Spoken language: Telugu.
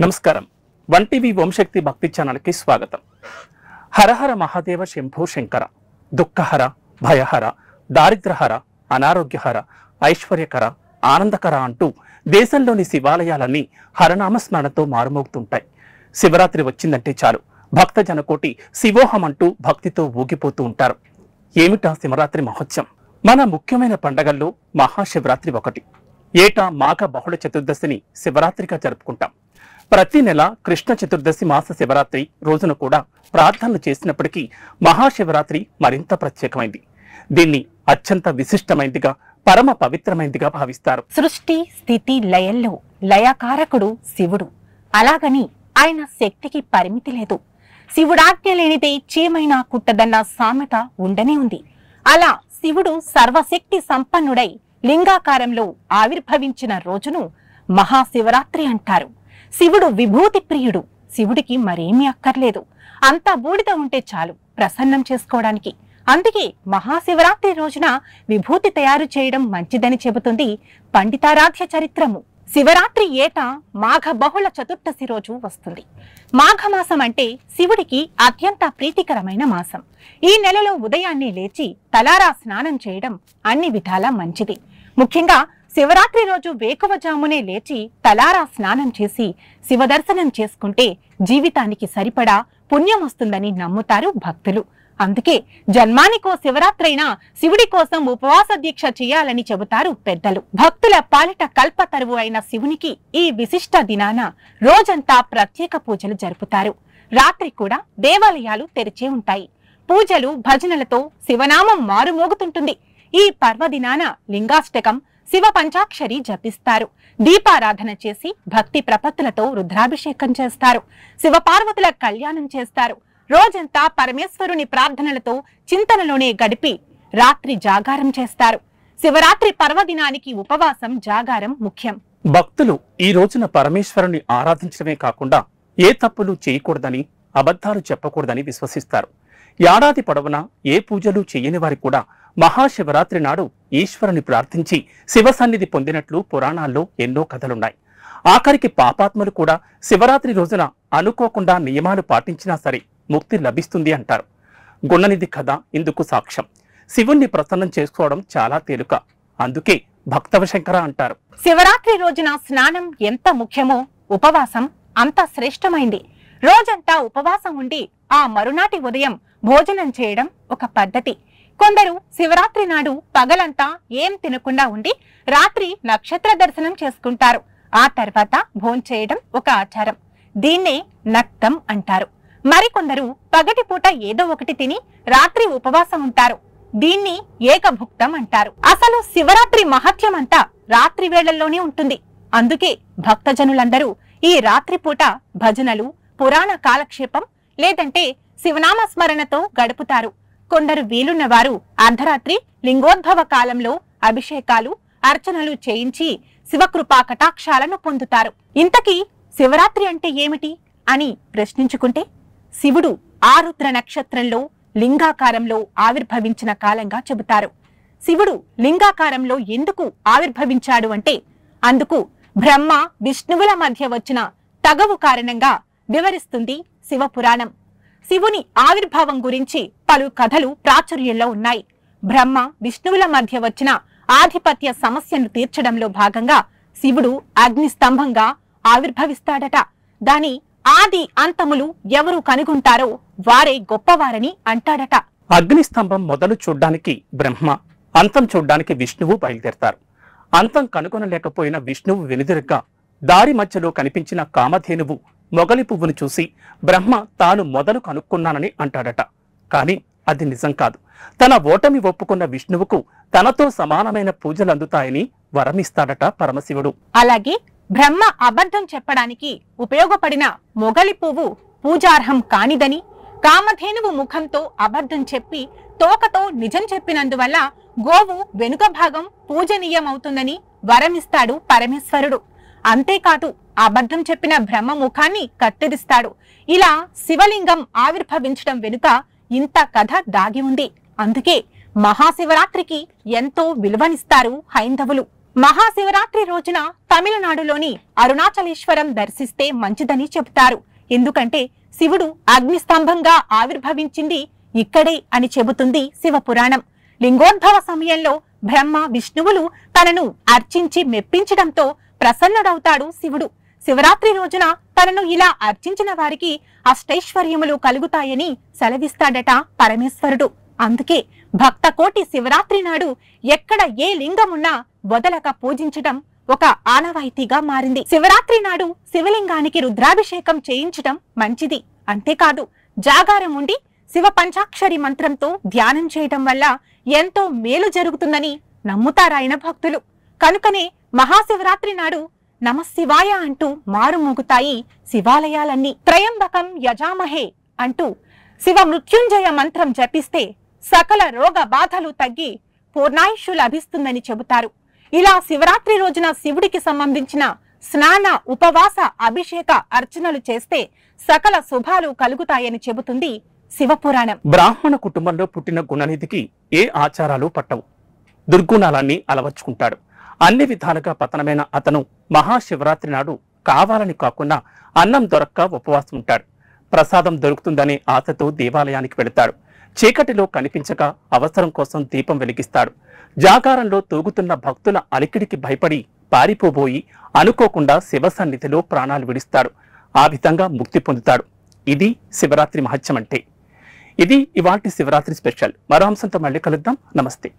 నమస్కారం. వన్ టీవీ ఓం శక్తి భక్తి ఛానల్కి స్వాగతం. హరహర మహాదేవ శంభో శంకర, దుఃఖహర, భయహర, దారిద్రహర, అనారోగ్యహర, ఐశ్వర్యకర, ఆనందకర అంటూ దేశంలోని శివాలయాలన్నీ హరనామస్మరణతో మారుమోగుతుంటాయి. శివరాత్రి వచ్చిందంటే చాలు భక్త జనకోటి శివోహం అంటూ భక్తితో ఊగిపోతూ ఉంటారు. ఏమిటా శివరాత్రి మహోత్సవం? మన ముఖ్యమైన పండగల్లో మహాశివరాత్రి ఒకటి. ఏటా మాఘ బహుళ చతుర్దశిని శివరాత్రిగా జరుపుకుంటాం. ప్రతి నెల కృష్ణ చతుర్దశి మాస శివరాత్రి రోజున కూడా ప్రార్థనలు చేసినప్పటికీ మహాశివరాత్రి మరింత ప్రత్యేకమైంది. దీన్ని అత్యంత విశిష్టమైనదిగా, పరమ పవిత్రమైనదిగా భావిస్తారు. సృష్టి స్థితి లయల్లో లయకారకుడు శివుడు. అలాగని ఆయన శక్తికి పరిమితి లేదు. శివుడాజ్ఞ లేనిదే చీమైనా కుట్టదన్న సామెత ఉండనే ఉంది. అలా శివుడు సర్వశక్తి సంపన్నుడై లింగాకారంలో ఆవిర్భవించిన రోజును మహాశివరాత్రి అంటారు. శివుడు విభూతి ప్రియుడు. శివుడికి మరేమీ అక్కర్లేదు. అంతా బూడిద ఉంటే చాలు ప్రసన్నం చేసుకోవడానికి. అందుకే మహాశివరాత్రి రోజున విభూతి తయారు చేయడం మంచిదని చెబుతుంది పండితారాధ్య చరిత్రము. శివరాత్రి ఏటా మాఘ బహుళ చతుర్దశి రోజు వస్తుంది. మాఘమాసం అంటే శివుడికి అత్యంత ప్రీతికరమైన మాసం. ఈ నెలలో ఉదయాన్నే లేచి తలారా స్నానం చేయడం అన్ని విధాలా మంచిది. ముఖ్యంగా శివరాత్రి రోజు వేకువజామునే లేచి తలారా స్నానం చేసి శివదర్శనం చేసుకుంటే జీవితానికి సరిపడా పుణ్యం వస్తుందని నమ్ముతారు భక్తులు. అందుకే జన్మానికో శివరాత్రైనా శివుడి కోసం ఉపవాస దీక్ష చేయాలని చెబుతారు పెద్దలు. భక్తుల పాలిట కల్పతరువు అయిన శివునికి ఈ విశిష్ట దినాన రోజంతా ప్రత్యేక పూజలు జరుపుతారు. రాత్రి కూడా దేవాలయాలు తెరిచే ఉంటాయి. పూజలు భజనలతో శివనామం మారుమోగుతుంటుంది. ఈ పర్వదినాన లింగాష్టకం, శివ పంచాక్షరి జపిస్తారు. దీపారాధన చేసి భక్తి ప్రపత్తులతో రుద్రాభిషేకం చేస్తారు. శివ పార్వతుల కళ్యాణం చేస్తారు. రోజంతా పరమేశ్వరుని ప్రార్థనలతో చింతనలోనే గడిపి రాత్రి జాగారం చేస్తారు. శివరాత్రి పర్వదినానికి ఉపవాసం, జాగారం ముఖ్యం. భక్తులు ఈ రోజున పరమేశ్వరుని ఆరాధించడమే కాకుండా ఏ తప్పులు చేయకూడదని, అబద్ధాలు చెప్పకూడదని విశ్వసిస్తారు. ఏడాది పొడవునా ఏ పూజలు చేయని వారి కూడా మహాశివరాత్రి నాడు ఈశ్వరుని ప్రార్థించి శివ సన్నిధి పొందినట్లు పురాణాల్లో ఎన్నో కథలున్నాయి. ఆఖరికి పాపాత్ములు కూడా శివరాత్రి రోజున అనుకోకుండా నియమాలు పాటించినా సరే ముక్తి లభిస్తుంది అంటారు. గుణనిధి కథ ఇందుకు సాక్ష్యం. శివుణ్ణి ప్రసన్నం చేసుకోవడం చాలా తేలిక. అందుకే భక్తవశంకర అంటారు. శివరాత్రి రోజున స్నానం ఎంత ముఖ్యమో ఉపవాసం అంత శ్రేష్టమైంది. రోజంతా ఉపవాసం ఉండి ఆ మరునాటి ఉదయం భోజనం చేయడం ఒక పద్ధతి. కొందరు శివరాత్రి నాడు పగలంతా ఏం తినకుండా ఉండి రాత్రి నక్షత్ర దర్శనం చేసుకుంటారు. ఆ తర్వాత భోంచేయడం ఒక ఆచారం. దీన్నే నక్తం అంటారు. మరికొందరు పగటిపూట ఏదో ఒకటి తిని రాత్రి ఉపవాసం ఉంటారు. దీన్ని ఏకభుక్తం అంటారు. అసలు శివరాత్రి మహత్యమంతా రాత్రి వేళల్లోనే ఉంటుంది. అందుకే భక్తజనులందరూ ఈ రాత్రిపూట భజనలు, పురాణ కాలక్షేపం లేదంటే శివనామస్మరణతో గడుపుతారు. కొందరు వీలున్న వారు అర్ధరాత్రి లింగోద్భవ కాలంలో అభిషేకాలు, అర్చనలు చేయించి శివకృపా కటాక్షాలను పొందుతారు. ఇంతకీ శివరాత్రి అంటే ఏమిటి అని ప్రశ్నించుకుంటే శివుడు ఆరుద్ర నక్షత్రంలో లింగాకారంలో ఆవిర్భవించిన కాలంగా చెబుతారు. శివుడు లింగాకారంలో ఎందుకు ఆవిర్భవించాడు అంటే అందుకు బ్రహ్మ విష్ణువుల మధ్య వచ్చిన తగవు కారణంగా వివరిస్తుంది శివపురాణం. శివుని ఆవిర్భావం గురించి పలు కథలు ప్రాచుర్యంలో ఉన్నాయి. బ్రహ్మ విష్ణువుల మధ్య వచ్చిన ఆధిపత్య సమస్యను తీర్చడంలో భాగంగా శివుడు అగ్నిస్తంభంగా ఆవిర్భవిస్తాడట. దాని ఆది అంతములు ఎవరు కనుగొంటారో వారే గొప్పవారని అంటాడట. అగ్నిస్తంభం మొదలు చూడ్డానికి బ్రహ్మ, అంతం చూడ్డానికి విష్ణువు బయలుదేరతారు. అంతం కనుగొనలేకపోయిన విష్ణువు వెనుదిరగ్గా దారి మధ్యలో కనిపించిన కామధేనువు మొగలి పువ్వును చూసి బ్రహ్మ తాను మొదలు కనుక్కున్నానని అంటాడట. కాని అది నిజం కాదు. తన ఓటమి ఒప్పుకున్న విష్ణువుకు తనతో సమానమైన పూజలు అందుతాయని వరమిస్తాడట పరమశివుడు. అలాగే బ్రహ్మ అబద్ధం చెప్పడానికి ఉపయోగపడిన మొగలి పువ్వు పూజార్హం కానిదని, కామధేనువు ముఖంతో అబద్ధం చెప్పి తోకతో నిజం చెప్పినందువల్ల గోవు వెనుక భాగం పూజనీయమవుతుందని వరమిస్తాడు పరమేశ్వరుడు. అంతేకాదు అబద్ధం చెప్పిన బ్రహ్మ ముఖాన్ని కత్తిరిస్తాడు. ఇలా శివలింగం ఆవిర్భవించడం వెనుక ఇంత కథ దాగి ఉంది. అందుకే మహాశివరాత్రికి ఎంతో విలువనిస్తారు హైందవులు. మహాశివరాత్రి రోజున తమిళనాడులోని అరుణాచలేశ్వరం దర్శిస్తే మంచిదని చెబుతారు. ఎందుకంటే శివుడు అగ్నిస్తంభంగా ఆవిర్భవించింది ఇక్కడే అని చెబుతుంది శివపురాణం. లింగోద్భవ సమయంలో బ్రహ్మ విష్ణువులు తనను అర్చించి మెప్పించడంతో ప్రసన్నుడవుతాడు శివుడు. శివరాత్రి రోజున తనను ఇలా అర్చించిన వారికి అష్టైశ్వర్యములు కలుగుతాయని సెలవిస్తాడట పరమేశ్వరుడు. అందుకే భక్త కోటి శివరాత్రి నాడు ఎక్కడ ఏ లింగమున్నా వదలక పూజించడం ఒక ఆనవాయితీగా మారింది. శివరాత్రి నాడు శివలింగానికి రుద్రాభిషేకం చేయించడం మంచిది. అంతేకాదు జాగారం ఉండి శివ పంచాక్షరి మంత్రంతో ధ్యానం చేయడం వల్ల ఎంతో మేలు జరుగుతుందని నమ్ముతారాయన భక్తులు. కనుకనే మహాశివరాత్రి నాడు నమశివాయ అంటూ మారుమోగుతాయి శివాలయాలన్నీ. త్రయంబకం యజామహే అంటూ శివ మృత్యుంజయ మంత్రం జపిస్తే సకల రోగ బాధలు తగ్గి పూర్ణాయుష్షు లభిస్తుందని చెబుతారు. ఇలా శివరాత్రి రోజున శివుడికి సంబంధించిన స్నాన, ఉపవాస, అభిషేక అర్చనలు చేస్తే సకల శుభాలు కలుగుతాయని చెబుతుంది శివపురాణం. బ్రాహ్మణ కుటుంబంలో పుట్టిన గుణనిధికి ఏ ఆచారాలు పట్టవు. దుర్గుణాలన్నీ అలవర్చుకుంటాడు. అన్ని విధాలుగా పతనమైన అతను మహాశివరాత్రి నాడు కావాలని కాకుండా అన్నం దొరక్క ఉపవాసం ఉంటాడు. ప్రసాదం దొరుకుతుందనే ఆశతో దేవాలయానికి వెళతాడు. చీకటిలో కనిపించక అవసరం కోసం దీపం వెలిగిస్తాడు. జాగారంలో తూగుతున్న భక్తుల అలికిడికి భయపడి పారిపోబోయి అనుకోకుండా శివ సన్నిధిలో ప్రాణాలు విడిస్తాడు. ఆ విధంగా ముక్తి పొందుతాడు. ఇది శివరాత్రి మహత్యం అంటే. ఇది ఇవాల్టి శివరాత్రి స్పెషల్. మరో అంశంతో మళ్ళీ కలుద్దాం. నమస్తే.